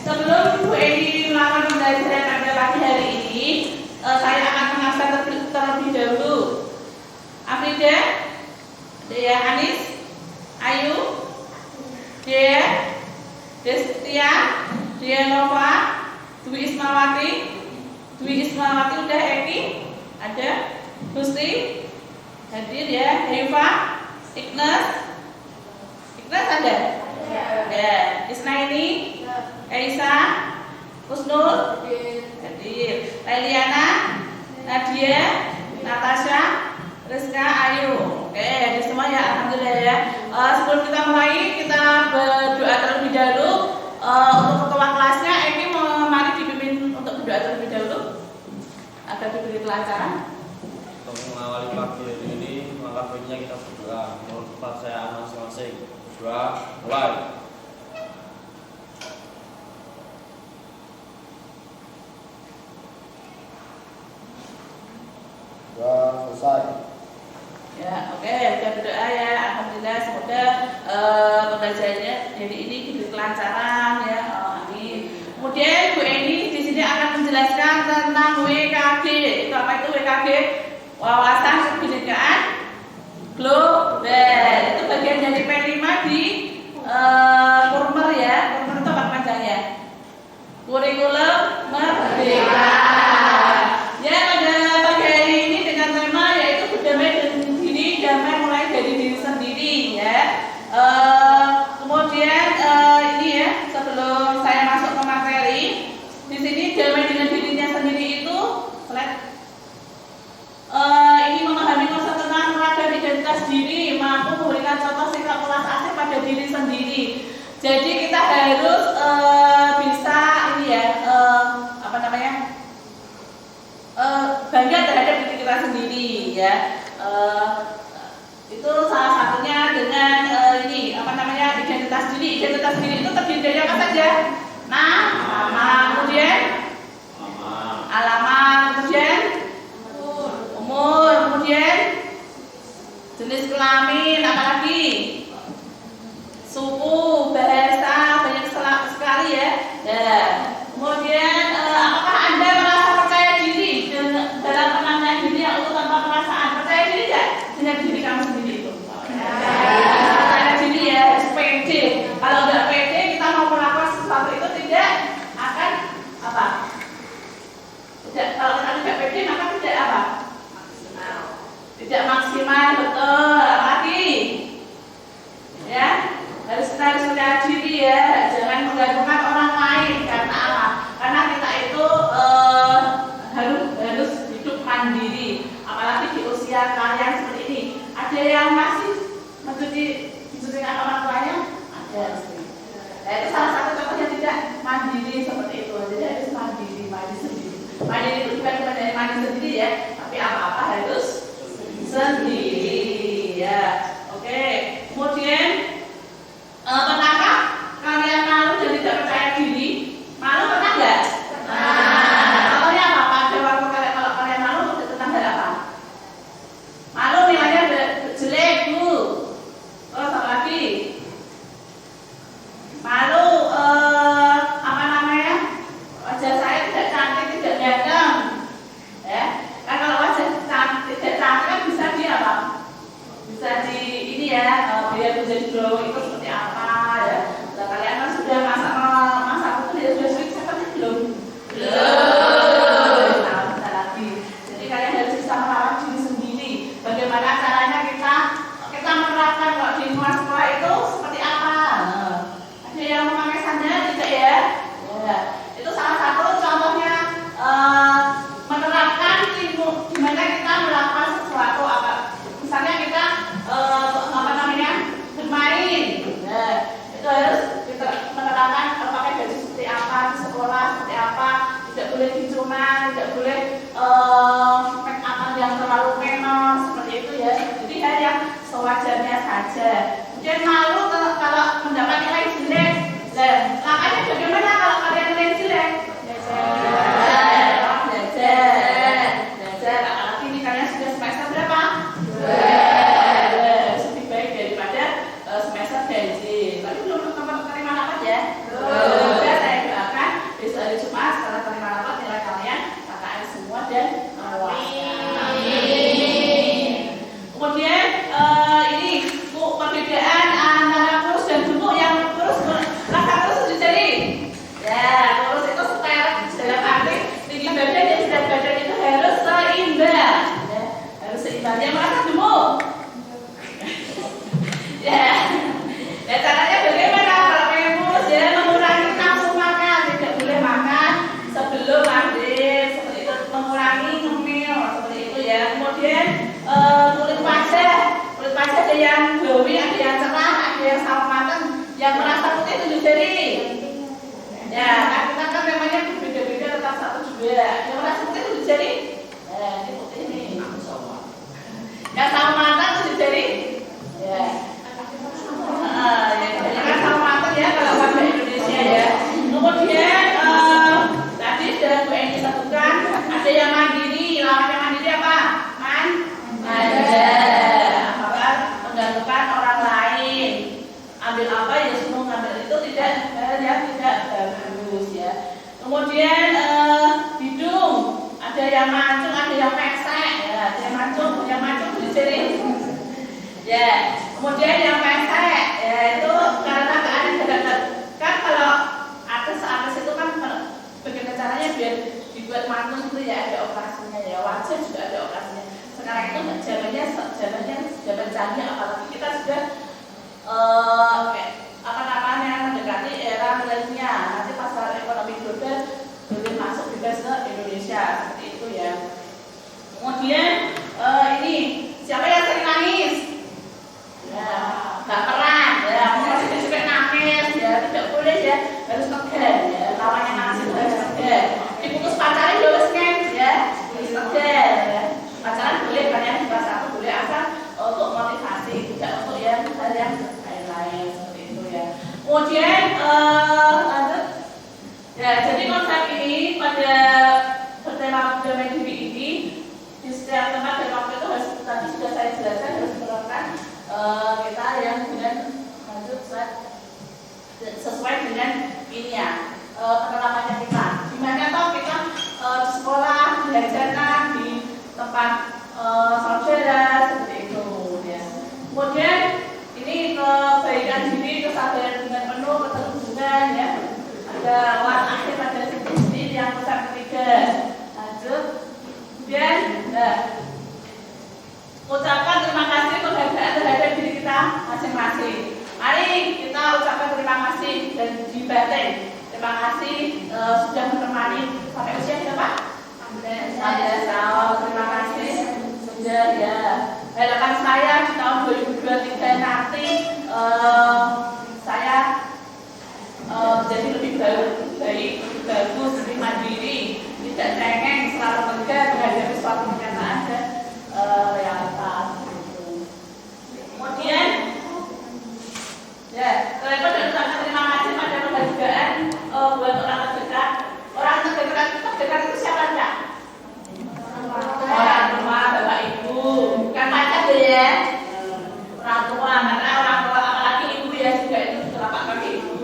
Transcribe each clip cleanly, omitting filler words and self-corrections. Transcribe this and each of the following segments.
Sebelum Bu Eni melakukan pembelajaran pada pagi hari ini, saya akan mengenalkan terlebih dahulu. Afrida, Dea Anis, Ayu, Dea, Destia, Dea Nova, Dwi Ismawati udah Eki, ada, Gusti, hadir ya, Eva, Ignas ada? Ya, Isnaini, Aisa, Kusnul, hadir, Eliana, Nadia, Natasha, Rizka, Ayu. Oke, hadir semua ya, alhamdulillah ya. Sebelum kita mulai, kita berdoa terlebih dahulu. Untuk ketua kelasnya, Eki mari dipimpin untuk berdoa terlebih dahulu agar diberi kelancaran. Untuk mengawali pagi hari ini, maka baiknya kita berdoa menurut kepercayaan masing-masing. Berdoa, mulai. Doa selesai. Ya, oke, kita berdoa ya. Alhamdulillah, semoga pembelajarannya jadi ini diberi kelancaran ya. Amin. Kemudian Bu Eni di sini akan menjelaskan tentang WKG. Itu apa itu WKG? Wawasan Kebinekaan Global. Itu bagian dari P5 di Kurmer ya. Kurmer itu apa panjangnya? Kurikulum Merdeka. Ya, pada pagi hari ini dengan tema yaitu berdamai dengan diri, damai mulai dari diri sendiri ya. Kemudian ini ya, sebelum saya masuk ke materi, di sini damai dengan dirinya sendiri itu ini memahami konsep tentang ragam identitas diri, mampu memberikan contoh sikap kelas asik pada diri sendiri. Jadi kita harus bisa ini ya, bangga terhadap diri kita sendiri ya. Itu salah satunya dengan identitas diri. Identitas diri itu terdiri dari apa saja? Nama, kemudian alamat, kemudian umur, kemudian jenis kelamin, apalagi suku, bahasa, banyak sekali ya. Kemudian apakah Anda merasa percaya diri dalam penampilan diri yang utuh tanpa perasaan? Percaya diri tidak dengan diri kamu sendiri itu? Percaya diri ya, harus pede. Kalau nggak pede, kita mau melakukan sesuatu itu tidak akan apa? Kalau kita tidak pede, maka tidak apa? Tidak maksimal, betul. Lagi, ya, harus percaya diri ya. Jangan menggantungkan orang lain. Karena apa? Karena kita itu harus hidup mandiri. Apalagi di usia kalian seperti ini. Ada yang masih mencucikan orang tuanya? Ada. Nah, itu salah satu contoh yang tidak mandiri seperti itu. Jadi harus mandi sendiri. Mandiri itu bukan cuma dari mandi sendiri ya, tapi apa-apa harus sendiri ya. Oke. Kemudian pernahkah kalian malu dan tidak percaya diri? Malu pernah nggak? Contohnya apa? Pada waktu kalau kalian malu tentang hal apa? Malu nilainya jelek bu. Terus apa lagi? Malu wajah saya tidak cantik, tidak ganteng. Ya. Kan kalau wajah cantik, tidak cantik kan bisa dia apa? putih 7 jari. Ya, kita kan memangnya berbeda-beda tetap satu juga. Yang warna putih 7 jari. Ini putih nih. Yang sama matang 7 jari. Ya. Ya kan sama matang ya kalau warga Indonesia ya. Kemudian tadi sudah Bu Eni sebutkan ada yang mandiri. Lawannya mandiri apa? Manja. Apakah menggantungkan orang lain? Ambil apa ya semua ngambil itu tidak bagus ya. Kemudian hidung ada yang mancung, ada yang pesek ya. Ada yang mancung di sini. Ya. Kemudian yang pesek ya itu karena keadaan kan kalau atas itu kan bagaimana caranya biar dibuat mancung itu ya ada operasinya ya. Wajah juga ada operasinya. Sekarang itu zaman canggih apalagi kita sudah mendekati era milenial. Nanti pasar ekonomi global boleh masuk juga ke Indonesia seperti itu ya. Kemudian ini siapa yang sering nangis? Ya, nggak peran ya. Masih suka nangis ya, tidak boleh ya, harus tegar ya. Lawannya nangis itu harus tegar. Diputus pacaran harus ya, harus tegar ya. Pacaran boleh banyak di pasar itu boleh asal untuk motivasi, tidak untuk yang hal yang lain seperti itu ya. Kemudian lanjut ya, jadi konsep ini pada bertema budaya mandiri ini di setiap tempat dan waktu itu harus tadi sudah saya jelaskan harus menerapkan kita yang dengan lanjut sesuai dengan ini ya penerapannya kita. Dimana toh kita di sekolah diajarkan di tempat saudara seperti itu ya. Kemudian ini kebaikan diri, kesadaran dengan penuh, keterhubungan ya. Ada warna akhir pada sendiri yang besar ketiga. Lanjut. Kemudian ucapkan terima kasih penghargaan terhadap diri kita masing-masing. Mari kita ucapkan terima kasih dan di batin. Terima kasih sudah menemani sampai usia berapa? 16 tahun. Terima kasih sudah ya. Harapan saya di tahun 2023 nanti saya jadi lebih baik, lebih bagus, lebih mandiri, tidak cengeng, selalu tegar menghadapi suatu kenyataan dan realitas. Kemudian, ya, terlepas dari ucapan terima kasih pada penghargaan buat orang terdekat. Orang terdekat itu siapa enggak? Orang tua, bapak ibu, bukan pacar ya. Orang tua, karena orang tua apalagi ibu ya juga itu telapak kaki ibu.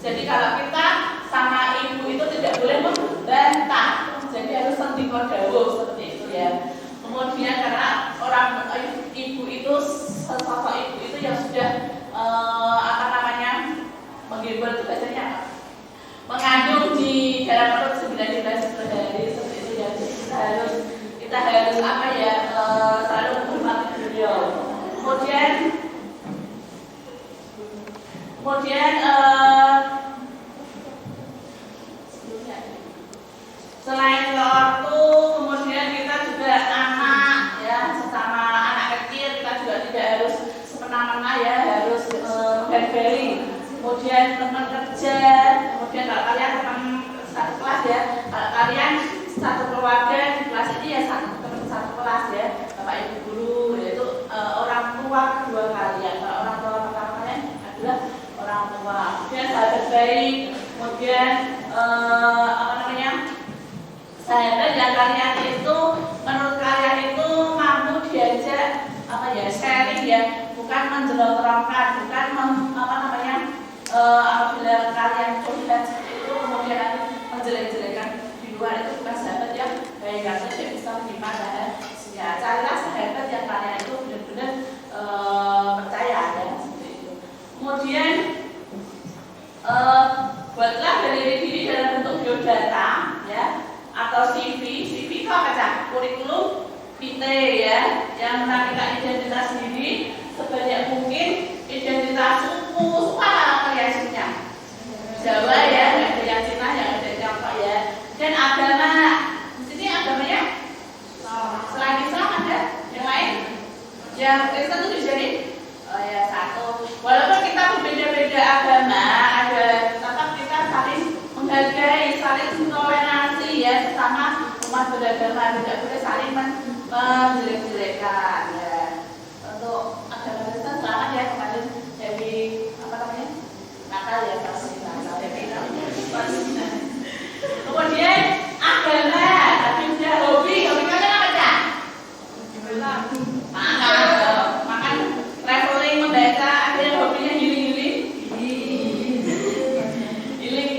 Jadi kalau kita sama ibu itu tidak boleh membantah, jadi harus sendiko dawuh seperti itu ya. Kemudian karena orang ibu itu sosok ibu itu yang sudah menggibur itu biasanya mengandung di dalam perut 9 bulan sehari seperti itu ya. Kita harus apa ya selalu menghormati beliau. Kemudian selain ortu, kemudian kita juga anak ya, sesama anak kecil kita juga tidak harus semena-mena ya, harus menghargai. Kemudian teman kerja, kemudian kalau kalian teman satu kelas ya, kalau kalian satu keluarga di kelas ini ya satu kelas ya, bapak ibu guru yaitu orang tua kedua kalian. Kalau orang tua pertama kalian adalah orang tua. Kemudian sahabat baik, kemudian sahabat yang kalian itu menurut kalian itu mampu diajak sharing ya, bukan menjelek-jelekkan, bukan apabila kalian curhat itu kemudian menjelek-jelekan di luar, itu bukan sahabat yang baik, karena tidak bisa menerima rahasia. Carilah sahabat yang kalian itu benar-benar percaya ya, seperti itu. Kemudian buatlah diri dalam bentuk biodata ya, atau CV itu apa cak? Kurikulum vitae ya, yang menampilkan identitas diri sebanyak mungkin, identitas suku apa variasinya? Jawa ya, nggak ada yang Cina, yang ada Tiongkok ya. Dan agama, di sini agamanya selain Islam ada yang lain? Yang Kristen itu di sini? Oh ya, satu. Walaupun kita berbeda-beda agama, ada saling toleransi ya sesama umat beragama, tidak boleh saling menjelek-jelekan ya. Untuk agama Kristen selamat ya kemarin dari apa namanya Natal ya Natal ya. Kemudian agama, tapi sudah hobi kalian apa ya? Makan traveling, membaca, ada yang hobinya healing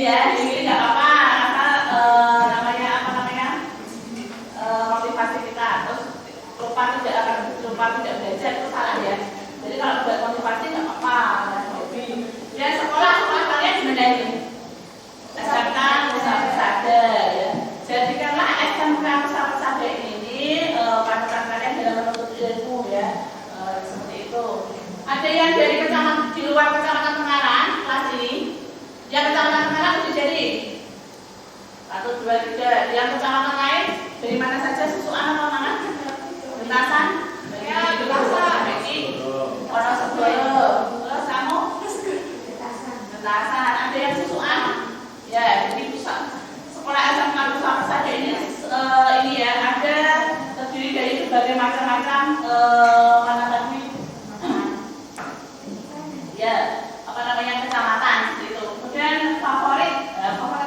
ya, healing nggak apa-apa, karena namanya motivasi kita, terus lupa tidak belajar itu salah ya. Jadi kalau buat motivasi nggak apa-apa, hobi. Dan sekolah kalian gimana ini? SMK Pesada ya. Jadikanlah SMK Pesada ini panutan kalian dalam menuntut ilmu ya. Seperti itu. Ada yang dari kecamatan di luar kecamatan Tengaran kelas ini. Yang kecamatan Tengaran itu jadi 1, 2, 3. Yang kecamatan lain dari mana saja? Susuan atau mana? Bentasan? Ya, Bentasan. Wonosobo. Terus kamu? Bentasan. Ada yang susuan? Ya, jadi pusat sekolah SMK Pesada ini ya ada terdiri dari berbagai macam-macam mana tadi ya apa namanya kecamatan seperti itu. Kemudian favorit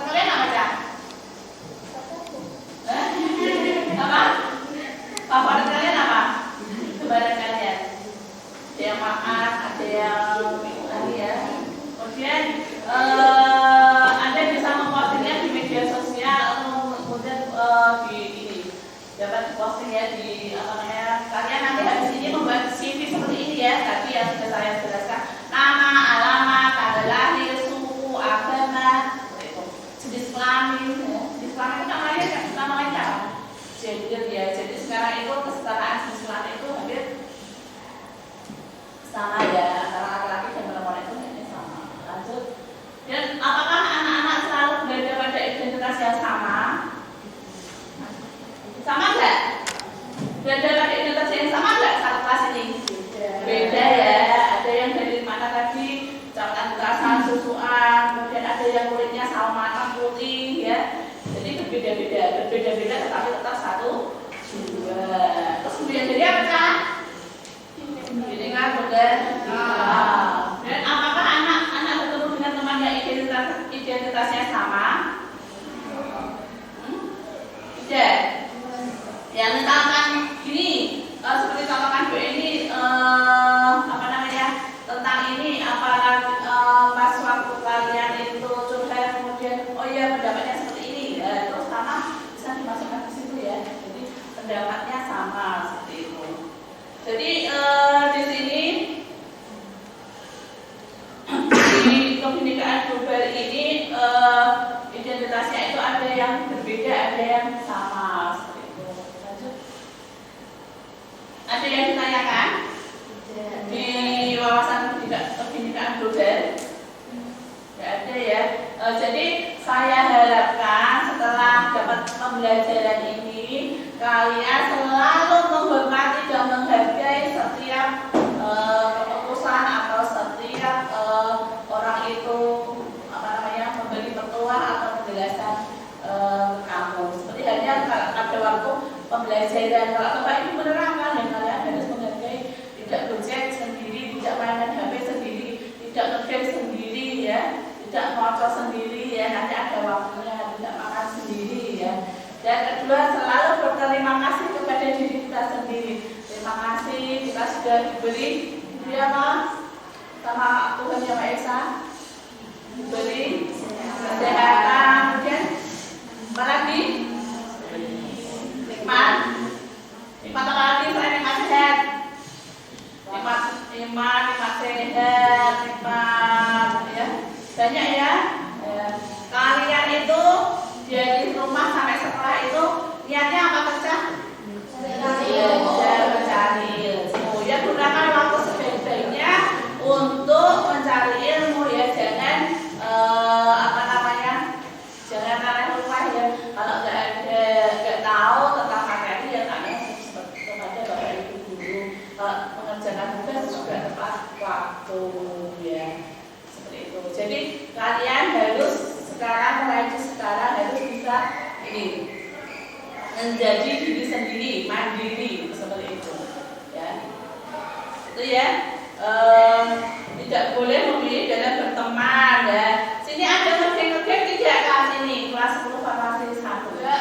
kalian apa ya? Apa? Favorit kalian apa? Kebaran kalian? Ada yang makan, ada yang tadi ya. Kemudian Anda bisa mempostingnya di media sosial atau kemudian di ini dapat posting ya di apa namanya. Kalian nanti habis ini membuat CV seperti ini ya. Tadi yang sudah saya jelaskan nama, alamat, tanggal lahir, suku, agama, itu jenis kelamin. Ya. Jenis kelamin itu nama lengkap. Gender ya. Jadi sekarang itu kesetaraan jenis kelamin itu hampir sama ya antara laki-laki dan perempuan itu sama. Lanjut. Dan apakah anak-anak selalu berada pada identitas yang sama? Sama enggak? Berada pada identitas yang sama enggak satu kelas ini? Beda ya. Ada yang dari mana tadi? Kecamatan Bentasan, Susuan. Kemudian ada yang kulitnya sawo matang putih ya. Jadi berbeda-beda tetapi tetap 1, 2. Terus kemudian jadi apa kan? Ini kan bukan. Dan apakah anak-anak bertemu dengan teman yang identitasnya sama? Tidak. Ya misalkan gini, seperti contohkan Bu ini apa namanya tentang ini apakah pas waktu kalian itu curhat kemudian oh iya pendapatnya seperti ini ya, terus sama bisa dimasukkan ke situ ya. Jadi pendapatnya sama seperti itu. Jadi di sini di kebinekaan global ini identitasnya itu ada yang berbeda, ada yang sama seperti itu. Lanjut. Ada yang ditanyakan di wawasan kebinekaan global? Tidak ada ya. Jadi saya harapkan setelah dapat pembelajaran ini kalian selalu menghormati dan menghargai setiap keputusan atau setiap orang itu apa namanya memberi petuah atau penjelasan kamu. Seperti halnya ada waktu pembelajaran kalau Bapak Ibu menerangkan dan kalian harus menghargai, tidak gojek sendiri, tidak mainan HP sendiri, tidak ngegame sendiri ya, tidak ngocok sendiri ya, nanti ada waktunya, tidak makan sendiri ya. Dan kedua selalu berterima kasih kepada diri kita sendiri. Terima kasih kita sudah diberi ya Mas sama Tuhan Yang Maha Esa, diberi kesehatan, kemudian apa lagi? Nikmat apa lagi selain nikmat sehat? Nikmat iman, nikmat sehat, nikmat ya banyak ya. Kalian itu dari rumah sampai sekolah itu niatnya apa saja? Mencari ilmu ya, gunakan waktu sebaik-baiknya untuk mencari ilmu ya, jangan apa namanya, jangan aneh rumah ya. Kalau nggak tahu tentang materi ya tanya kepada Bapak Ibu guru. Mengerjakan tugas juga tepat waktu ya, seperti itu. Jadi kalian harus sekarang mulai sekarang harus bisa ini menjadi diri sendiri, mandiri seperti itu, ya. Itu ya. Tidak boleh memilih dalam berteman, ya. Sini ada ngegeng-ngegeng tidak kelas ini, kelas 10 farmasi 1. Ya,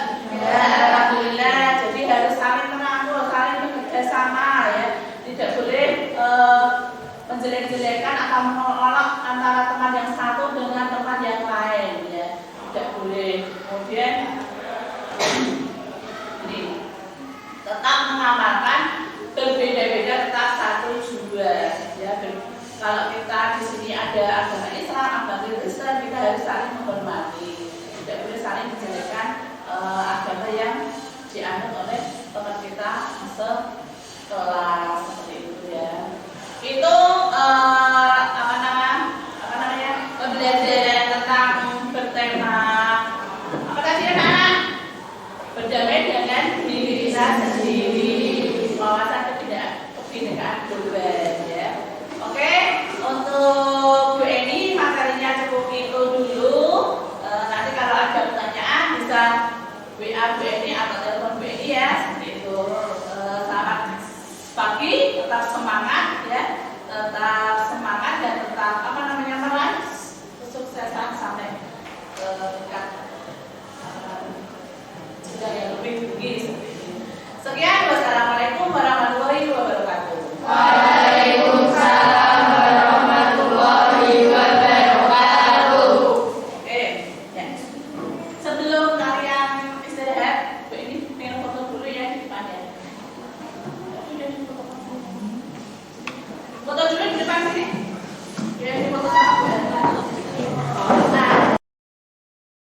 alhamdulillah. Jadi harus saling merangkul, saling bekerja sama, ya. Tidak boleh menjelek-jelekan atau menolak antara teman yang satu dengan teman yang lain, ya. Tidak boleh. Kemudian ini tetap mengamalkan berbeda-beda tetap satu jua, ya. Kalau kita di sini ada agama Islam, agama Kristen, kita harus saling menghormati. Tidak boleh saling menjelekan agama yang dianut oleh teman kita sekelas seperti itu, ya. Itu apa namanya pembelajaran tentang bertema apa tadi anak-anak? Berdamai dengan diri kita sendiri, wawasan kebinekaan global, ya. Oke, untuk Bu Eni materinya cukup itu dulu. Nanti kalau ada pertanyaan bisa WA Bu Eni atau telepon Bu Eni, ya.